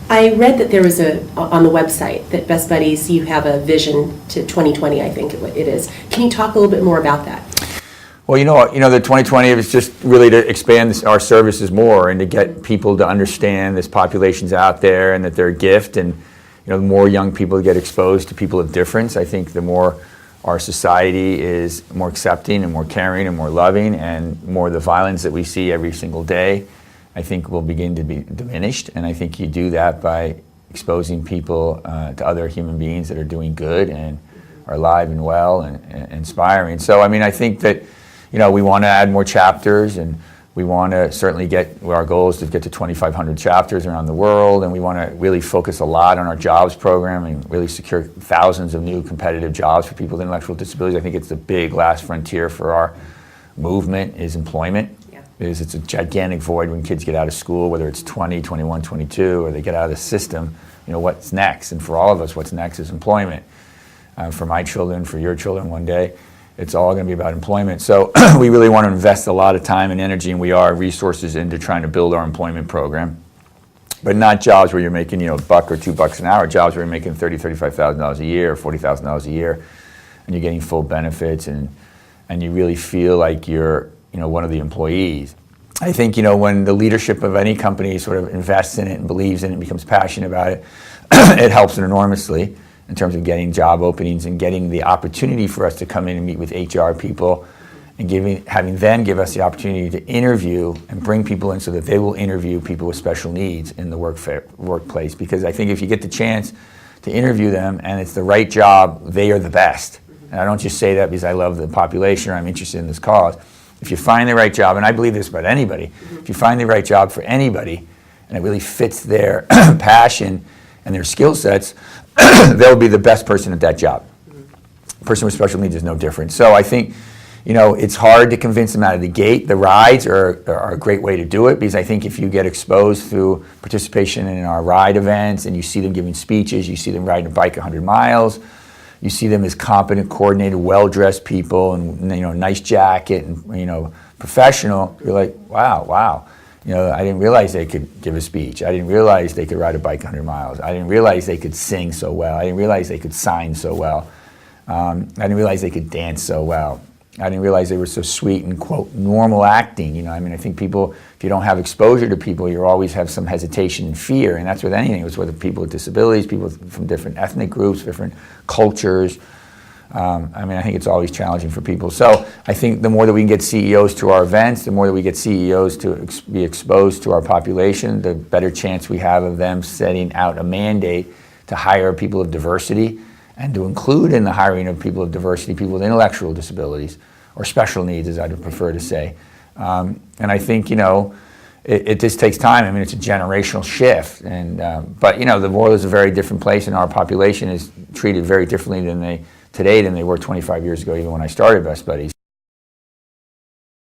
I read that there was on the website that Best Buddies, you have a vision to 2020, I think it is. Can you talk a little bit more about that? Well, the 2020 is just really to expand our services more and to get people to understand this population's out there and that they're a gift, and the more young people get exposed to people of difference, I think the more our society is more accepting and more caring and more loving, and more the violence that we see every single day, I think, will begin to be diminished. And I think you do that by exposing people to other human beings that are doing good and are alive and well and inspiring. So, I think that we want to add more chapters, and we want to certainly our goal is to get to 2,500 chapters around the world, and we want to really focus a lot on our jobs program and really secure thousands of new competitive jobs for people with intellectual disabilities. I think it's the big last frontier for our movement is employment. Yeah. Because it's a gigantic void when kids get out of school, whether it's 20, 21, 22, or they get out of the system. What's next? And for all of us, what's next is employment. For my children, for your children one day, it's all going to be about employment. So we really want to invest a lot of time and energy, and we are resources into trying to build our employment program. But not jobs where you're making $1 or $2 an hour, jobs where you're making $30,000, $35,000 a year, or $40,000 a year, and you're getting full benefits, and you really feel like you're one of the employees. I think when the leadership of any company sort of invests in it and believes in it and becomes passionate about it, it helps it enormously in terms of getting job openings and getting the opportunity for us to come in and meet with HR people, and having them give us the opportunity to interview and bring people in so that they will interview people with special needs in the workplace. Because I think if you get the chance to interview them and it's the right job, they are the best. And I don't just say that because I love the population or I'm interested in this cause. If you find the right job, and I believe this about anybody, if you find the right job for anybody and it really fits their passion and their skill sets, they'll be the best person at that job. A person with special needs is no different. So I think, it's hard to convince them out of the gate. The rides are a great way to do it, because I think if you get exposed through participation in our ride events and you see them giving speeches, you see them riding a bike 100 miles, you see them as competent, coordinated, well-dressed people, and nice jacket and professional, you're like, wow. I didn't realize they could give a speech. I didn't realize they could ride a bike 100 miles. I didn't realize they could sing so well. I didn't realize they could sign so well. I didn't realize they could dance so well. I didn't realize they were so sweet and, quote, normal acting. I think people, if you don't have exposure to people, you always have some hesitation and fear, and that's with anything. It's with people with disabilities, people from different ethnic groups, different cultures. I think it's always challenging for people. So I think the more that we can get CEOs to our events, the more that we get CEOs to be exposed to our population, the better chance we have of them setting out a mandate to hire people of diversity, and to include in the hiring of people of diversity people with intellectual disabilities, or special needs, as I'd prefer to say. And I think, it just takes time. It's a generational shift. But the world is a very different place, and our population is treated very differently today than they were 25 years ago, even when I started Best Buddies.